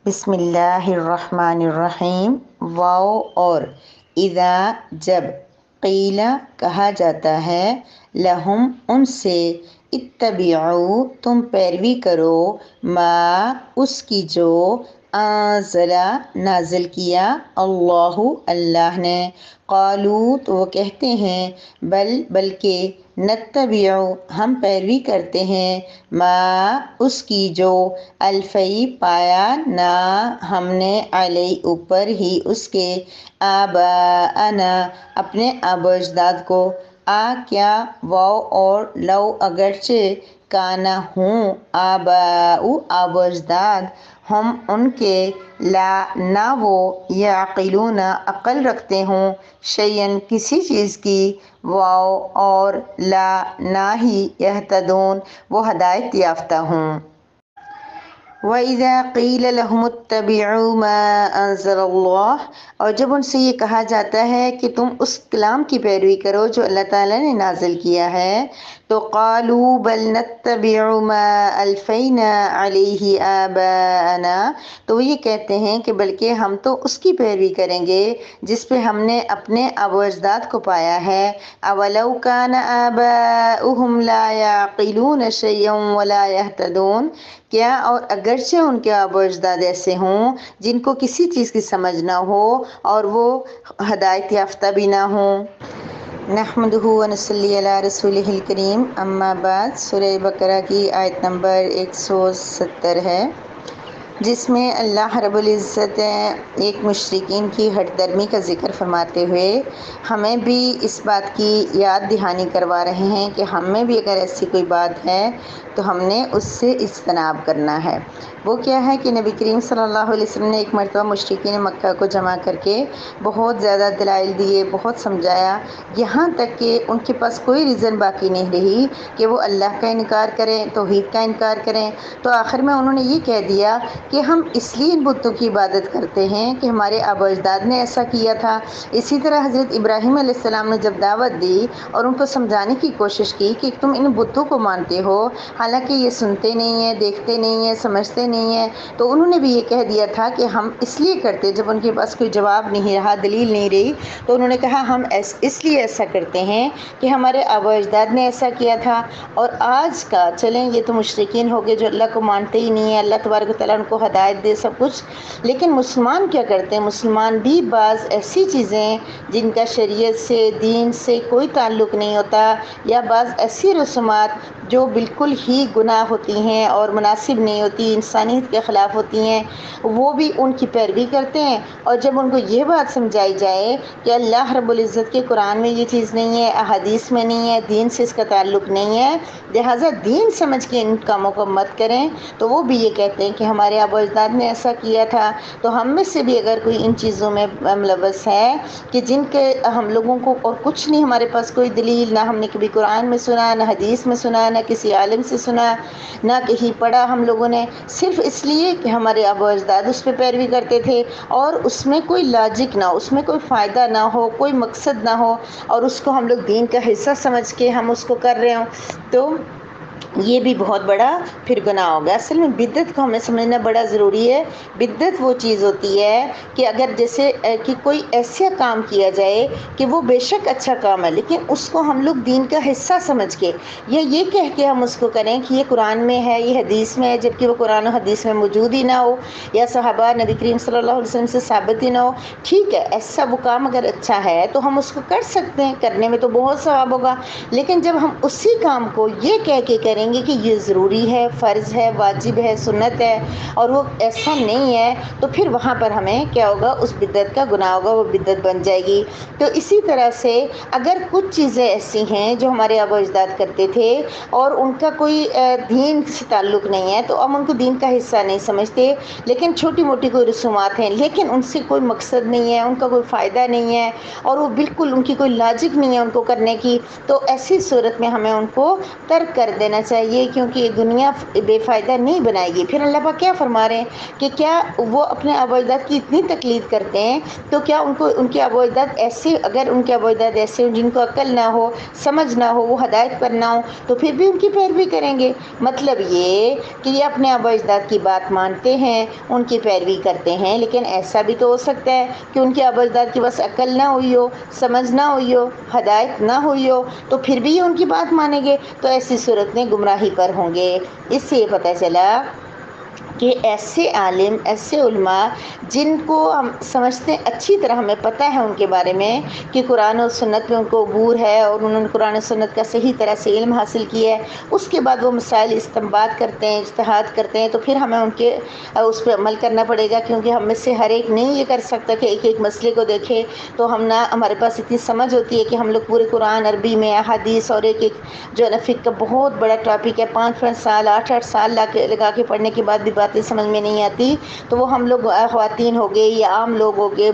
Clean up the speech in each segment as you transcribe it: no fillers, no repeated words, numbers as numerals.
بسم اللہ الرحمن الرحیم۔ واو اور اذا جب، قیلا کہا جاتا ہے، لہم ان سے، اتبعوا تم پیروی کرو، ما اس کی جو، انزلا نازل کیا، اللہ نے، قالوا تو وہ کہتے ہیں، بلکہ، نتبع ہم پیروی کرتے ہیں، ما اس کی جو، الفی پایا، نا ہم نے، علیہ اوپر ہی اس کے، آباءنا اپنے آبا اجداد کو، کیا، واو اور لو اگرچہ، کانا ہوں، آبا اجداد، ہم ان کے، لا نہ وہ، یعقلون عقل رکھتے ہوں، شیئن کسی چیز کی، واو اور لا نہ ہی، یہتدون وہ ہدایت یافتہ ہوں۔ وَإِذَا قِيلَ لَهُمُ اتَّبِعُوا مَا أَنزَلَ اللَّهُ اور جب ان سے یہ کہا جاتا ہے کہ تم اس کلام کی پیروی کرو جو اللہ تعالیٰ نے نازل کیا ہے، تو قالوا بل نتبع ما الفینا علیہ آباءنا تو وہ یہ کہتے ہیں کہ بلکہ ہم تو اس کی پیروی کریں گے جس پہ ہم نے اپنے آبا و اجداد کو پایا ہے۔ اولو کان آباؤہم لا یعقلون شیئا ولا یہتدون کیا، اور اگرچہ ان کے آبا و اجداد ایسے ہوں جن کو کسی چیز کی سمجھ نہ ہو اور وہ ہدایت یافتہ بھی نہ ہوں۔ نحمدہ و نصلی علی رسولہ الکریم، اما بعد۔ سورہ بقرہ کی آیت نمبر 170 ہے، جس میں اللہ رب العزت ایک مشرکین کی ہٹ درمی کا ذکر فرماتے ہوئے ہمیں بھی اس بات کی یاد دہانی کروا رہے ہیں کہ ہم میں بھی اگر ایسی کوئی بات ہے تو ہم نے اس سے اجتناب کرنا ہے۔ وہ کیا ہے کہ نبی کریم صلی اللہ علیہ وسلم نے ایک مرتبہ مشرکین مکہ کو جمع کر کے بہت زیادہ دلائل دیے، بہت سمجھایا، یہاں تک کہ ان کے پاس کوئی ریزن باقی نہیں رہی کہ وہ اللہ کا انکار کریں، توحید کا انکار کریں۔ تو آخر میں انہوں نے یہ کہہ دیا کہ ہم اس لیے ان بتوں کی عبادت کرتے ہیں کہ ہمارے آبا اجداد نے ایسا کیا تھا۔ اسی طرح حضرت ابراہیم علیہ السلام نے جب دعوت دی اور ان کو سمجھانے کی کوشش کی کہ تم ان بتوں کو مانتے ہو، حالانکہ یہ سنتے نہیں ہیں، دیکھتے نہیں ہیں، سمجھتے نہیں ہیں، تو انہوں نے بھی یہ کہہ دیا تھا کہ ہم اس لیے کرتے، جب ان کے پاس کوئی جواب نہیں رہا، دلیل نہیں رہی، تو انہوں نے کہا ہم اس لیے ایسا کرتے ہیں کہ ہمارے آبا اجداد نے ایسا کیا تھا۔ اور آج کا چلیں، یہ تو مشرکین ہو گئے جو اللہ کو مانتے ہی نہیں ہیں، اللہ تبارک و تعالیٰ ان کو ہدایت دے سب کچھ، لیکن مسلمان کیا کرتے ہیں؟ مسلمان بھی بعض ایسی چیزیں جن کا شریعت سے، دین سے کوئی تعلق نہیں ہوتا، یا بعض ایسی رسومات جو بالکل ہی گناہ ہوتی ہیں اور مناسب نہیں ہوتی، انسانیت کے خلاف ہوتی ہیں، وہ بھی ان کی پیروی کرتے ہیں۔ اور جب ان کو یہ بات سمجھائی جائے کہ اللہ رب العزت کے قرآن میں یہ چیز نہیں ہے، احادیث میں نہیں ہے، دین سے اس کا تعلق نہیں ہے، لہٰذا دین سمجھ کے ان کاموں کو مت کریں، تو وہ بھی یہ کہتے ہیں کہ ہمارے آبا اجداد نے ایسا کیا تھا۔ تو ہم میں سے بھی اگر کوئی ان چیزوں میں ملوث ہے کہ جن کے ہم لوگوں کو اور کچھ نہیں، ہمارے پاس کوئی دلیل نہ، ہم نے کبھی قرآن میں سنا، نہ حدیث میں سنا، نہ کسی عالم سے سنا، نہ کہیں پڑھا ہم لوگوں نے، صرف اس لیے کہ ہمارے آبا و اجداد اس پہ پیروی کرتے تھے اور اس میں کوئی لاجک نہ ہو، اس میں کوئی فائدہ نہ ہو، کوئی مقصد نہ ہو، اور اس کو ہم لوگ دین کا حصہ سمجھ کے ہم اس کو کر رہے ہوں، تو یہ بھی بہت بڑا پھر گناہ ہوگا۔ اصل میں بدعت کو ہمیں سمجھنا بڑا ضروری ہے۔ بدعت وہ چیز ہوتی ہے کہ اگر جیسے کہ کوئی ایسا کام کیا جائے کہ وہ بے شک اچھا کام ہے، لیکن اس کو ہم لوگ دین کا حصہ سمجھ کے، یا یہ کہہ کے ہم اس کو کریں کہ یہ قرآن میں ہے، یہ حدیث میں ہے، جبکہ وہ قرآن و حدیث میں موجود ہی نہ ہو، یا صحابہ نبی کریم صلی اللہ علیہ وسلم سے ثابت ہی نہ ہو۔ ٹھیک ہے، ایسا وہ کام اگر اچھا ہے تو ہم اس کو کر سکتے ہیں، کرنے میں تو بہت ثواب ہوگا، لیکن جب ہم اسی کام کو یہ کہہ کے کریں گے کہ یہ ضروری ہے، فرض ہے، واجب ہے، سنت ہے، اور وہ ایسا نہیں ہے، تو پھر وہاں پر ہمیں کیا ہوگا؟ اس بدعت کا گناہ ہوگا، وہ بدعت بن جائے گی۔ تو اسی طرح سے اگر کچھ چیزیں ایسی ہیں جو ہمارے آبا اجداد کرتے تھے اور ان کا کوئی دین سے تعلق نہیں ہے، تو ہم ان کو دین کا حصہ نہیں سمجھتے، لیکن چھوٹی موٹی کوئی رسومات ہیں، لیکن ان سے کوئی مقصد نہیں ہے، ان کا کوئی فائدہ نہیں ہے، اور وہ بالکل ان کی کوئی لاجک نہیں ہے ان کو کرنے کی، تو ایسی صورت میں ہمیں ان کو ترک کر دینا چاہیے، کیونکہ یہ دنیا بے فائدہ نہیں بنائے گی۔ پھر اللہ پاک کیا فرما رہے ہیں کہ کیا وہ اپنے آباء و اجداد کی اتنی تقلید کرتے ہیں، تو کیا ان کے آباء و اجداد ایسے، اگر ان کے آباء و اجداد ایسے ہوں جن کو عقل نہ ہو، سمجھ نہ ہو، وہ ہدایت پر نہ ہو، تو پھر بھی ان کی پیروی کریں گے؟ مطلب یہ کہ یہ اپنے آباء و اجداد کی بات مانتے ہیں، ان کی پیروی کرتے ہیں، لیکن ایسا بھی تو ہو سکتا ہے کہ ان کے آباء و اجداد کی بس عقل نہ ہوئی ہو، سمجھ نہ ہوئی ہو، ہدایت نہ ہوئی ہو، تو پھر بھی یہ ان کی بات مانیں گے، تو ایسی صورت میں گمراہی پر ہوں گے۔ اس سے یہ پتہ چلا کہ ایسے عالم، ایسے علماء جن کو ہم سمجھتے ہیں، اچھی طرح ہمیں پتہ ہے ان کے بارے میں کہ قرآن و سنت میں ان کو عبور ہے اور انہوں نے قرآن و سنت کا صحیح طرح سے علم حاصل کیا ہے، اس کے بعد وہ مسائل استنباط کرتے ہیں، اجتہاد کرتے ہیں، تو پھر ہمیں ان کے اس پہ عمل کرنا پڑے گا، کیونکہ ہم میں سے ہر ایک نہیں یہ کر سکتا کہ ایک ایک مسئلے کو دیکھے، تو ہم نہ ہمارے پاس اتنی سمجھ ہوتی ہے کہ ہم لوگ پورے قرآن عربی میں احادیث اور ایک ایک جو ہے نا فقہ کا بہت بڑا ٹاپک ہے، 5 سال 8 سال لگا کے پڑھنے کے بعد بھی باتیں سمجھ میں نہیں آتی، تو وہ ہم لوگ خواتین ہو گئے یا عام لوگ ہو گئے،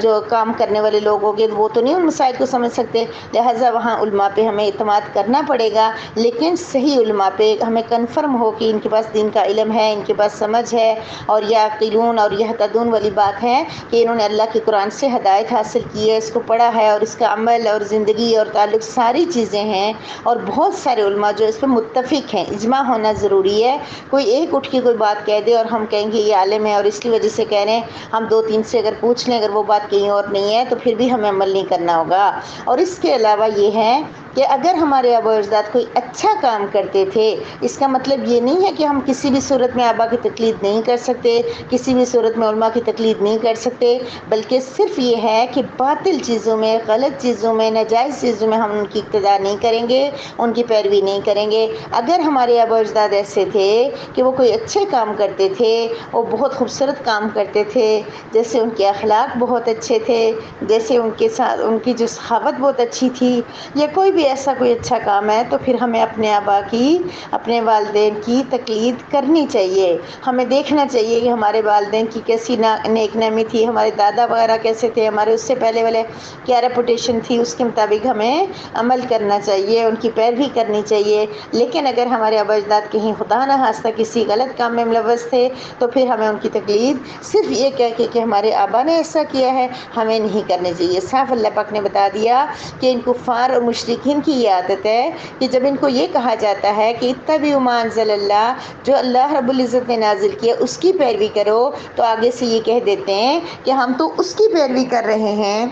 جو کام کرنے والے لوگ ہو گئے، وہ تو نہیں ان مسائل کو سمجھ سکتے، لہٰذا وہاں علماء پہ ہمیں اعتماد کرنا پڑے گا، لیکن صحیح علماء پہ ہمیں کنفرم ہو کہ ان کے پاس دین کا علم ہے، ان کے پاس سمجھ ہے، اور یعقلون اور یہتدون والی بات ہے کہ انہوں نے اللہ کے قرآن سے ہدایت حاصل کی ہے، اس کو پڑھا ہے، اور اس کا عمل اور زندگی اور تعلق ساری چیزیں ہیں، اور بہت سارے علماء جو اس پہ متفق ہیں، اجماع ہونا ضروری ہے۔ کوئی ایک اٹھ کے کوئی بات کہہ دے اور ہم کہیں گے یہ عالم ہے اور اس کی وجہ سے کہہ رہے ہیں، ہم 2 3 سے اگر پوچھ لیں، اگر وہ بات کہیں اور نہیں ہے، تو پھر بھی ہمیں عمل نہیں کرنا ہوگا۔ اور اس کے علاوہ یہ ہے کہ اگر ہمارے آباء و اجداد کوئی اچھا کام کرتے تھے، اس کا مطلب یہ نہیں ہے کہ ہم کسی بھی صورت میں آبا کی تقلید نہیں کر سکتے، کسی بھی صورت میں علماء کی تقلید نہیں کر سکتے، بلکہ صرف یہ ہے کہ باطل چیزوں میں، غلط چیزوں میں، ناجائز چیزوں میں ہم ان کی اقتداء نہیں کریں گے، ان کی پیروی نہیں کریں گے۔ اگر ہمارے آباء و اجداد ایسے تھے کہ وہ کوئی اچھے کام کرتے تھے، وہ بہت خوبصورت کام کرتے تھے، جیسے ان کے اخلاق بہت اچھے تھے، جیسے ان کے ساتھ ان کی جو سخاوت بہت اچھی تھی، یا کوئی بھی ایسا کوئی اچھا کام ہے، تو پھر ہمیں اپنے آبا کی، اپنے والدین کی تقلید کرنی چاہیے۔ ہمیں دیکھنا چاہیے کہ ہمارے والدین کی کیسی نیک نامی تھی، ہمارے دادا وغیرہ کیسے تھے، ہمارے اس سے پہلے والے کیا ریپوٹیشن تھی، اس کے مطابق ہمیں عمل کرنا چاہیے، ان کی پیروی کرنی چاہیے۔ لیکن اگر ہمارے آباء اجداد کہیں خدا نہ خواستہ کسی غلط کام میں ملوث تھے، تو پھر ہمیں ان کی تقلید صرف یہ کہہ کے کہ ہمارے آبا نے ایسا کیا ہے، ہمیں نہیں کرنی چاہیے۔ صاف اللہ پاک نے بتا دیا کہ ان کفار اور مشرکین کی یہ عادت ہے کہ جب ان کو یہ کہا جاتا ہے کہ اتبعوا ما انزل اللہ، جو اللہ رب العزت نے نازل کیا اس کی پیروی کرو، تو آگے سے یہ کہہ دیتے ہیں کہ ہم تو اس کی پیروی کر رہے ہیں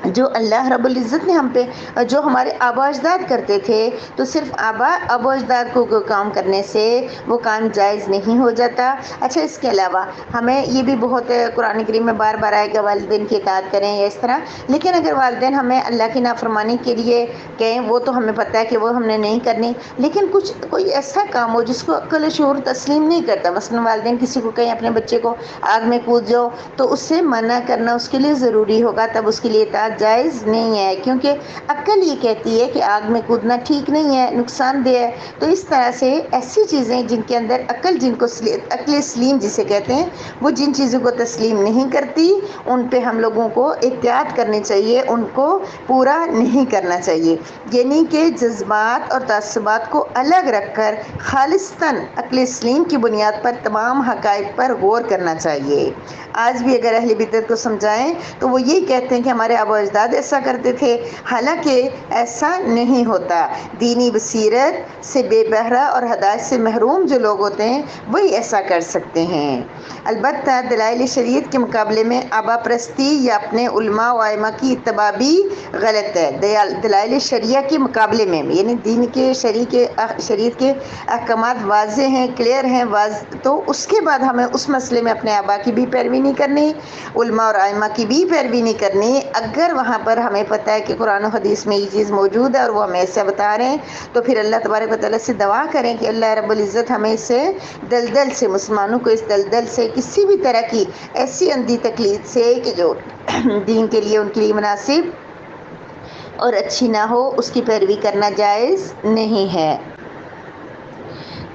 جو اللہ رب العزت نے ہم پہ، جو ہمارے آباء اجداد کرتے تھے، تو صرف آباء و اجداد کو کام کرنے سے وہ کام جائز نہیں ہو جاتا۔ اچھا، اس کے علاوہ ہمیں یہ بھی بہت قرآن کریم میں بار بار آئے گا والدین کی اطاعت کریں یا اس طرح، لیکن اگر والدین ہمیں اللہ کی نافرمانی کے لیے کہیں، وہ تو ہمیں پتہ ہے کہ وہ ہم نے نہیں کرنی، لیکن کوئی ایسا کام ہو جس کو عقل و شعور تسلیم نہیں کرتا، مثلا والدین کسی کو کہیں اپنے بچے کو آگ میں کود جاؤ، تو اس سے منع کرنا اس کے لیے ضروری ہوگا، تب اس کے لیے اطاعت جائز نہیں ہے، کیونکہ عقل یہ کہتی ہے کہ آگ میں کودنا ٹھیک نہیں ہے، نقصان دہ ہے۔ تو اس طرح سے ایسی چیزیں جن کے اندر عقل، جن کو عقل سلیم جسے کہتے ہیں، وہ جن چیزوں کو تسلیم نہیں کرتی، ان پہ ہم لوگوں کو احتیاط کرنی چاہیے، ان کو پورا نہیں کرنا چاہیے، یعنی کہ جذبات اور تعصبات کو الگ رکھ کر خالصتاً عقل سلیم کی بنیاد پر تمام حقائق پر غور کرنا چاہیے۔ آج بھی اگر اہل بدعت کو سمجھائیں تو وہ یہی کہتے ہیں کہ ہمارے آباء و اجداد ایسا کرتے تھے، حالانکہ ایسا نہیں ہوتا۔ دینی بصیرت سے بے بہرہ اور ہدایت سے محروم جو لوگ ہوتے ہیں، وہی ایسا کر سکتے ہیں۔ البتہ دلائل شریعت کے مقابلے میں آبا پرستی یا اپنے علماء و ائمہ کی اتباع بھی غلط ہے۔ دلائل شریعہ کے مقابلے میں، یعنی دین کے شریعت کے احکامات واضح ہیں، کلیئر ہیں، تو اس کے بعد ہمیں اس مسئلے میں اپنے آبا کی بھی پیروی نہیں کرنی، علماء اور ائمہ کی بھی پیروی نہیں کرنی، اگر وہاں پر ہمیں پتہ ہے کہ قرآن و حدیث میں یہ چیز موجود ہے اور وہ ہمیں ایسا بتا رہے ہیں، تو پھر اللہ تبارک و تعالیٰ سے دعا کریں کہ اللہ رب العزت ہمیں اس سے دلدل سے، مسلمانوں کو اس دلدل سے، کسی بھی طرح کی ایسی اندھی تکلیف سے کہ جو دین کے لیے ان کے لیے مناسب اور اچھی نہ ہو، اس کی پیروی کرنا جائز نہیں ہے۔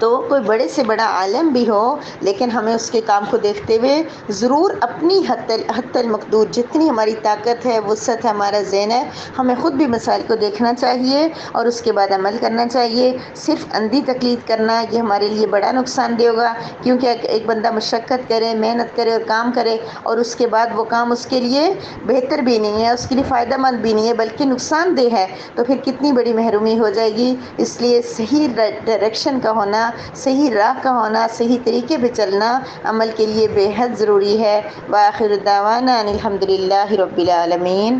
تو کوئی بڑے سے بڑا عالم بھی ہو لیکن ہمیں اس کے کام کو دیکھتے ہوئے ضرور اپنی حد المقدور جتنی ہماری طاقت ہے، وسعت ہے، ہمارا ذہن ہے، ہمیں خود بھی مسائل کو دیکھنا چاہیے اور اس کے بعد عمل کرنا چاہیے۔ صرف اندھی تقلید کرنا یہ ہمارے لیے بڑا نقصان دہ ہوگا، کیونکہ ایک بندہ مشقت کرے، محنت کرے اور کام کرے اور اس کے بعد وہ کام اس کے لیے بہتر بھی نہیں ہے، اس کے لیے فائدہ مند بھی نہیں ہے بلکہ نقصان دہ ہے، تو پھر کتنی بڑی محرومی ہو جائے گی۔ اس لیے صحیح ڈائریکشن کا ہونا، صحیح راہ کا ہونا، صحیح طریقے پہ چلنا عمل کے لیے بے حد ضروری ہے۔ وآخر دعوانا ان الحمد للہ رب العالمین۔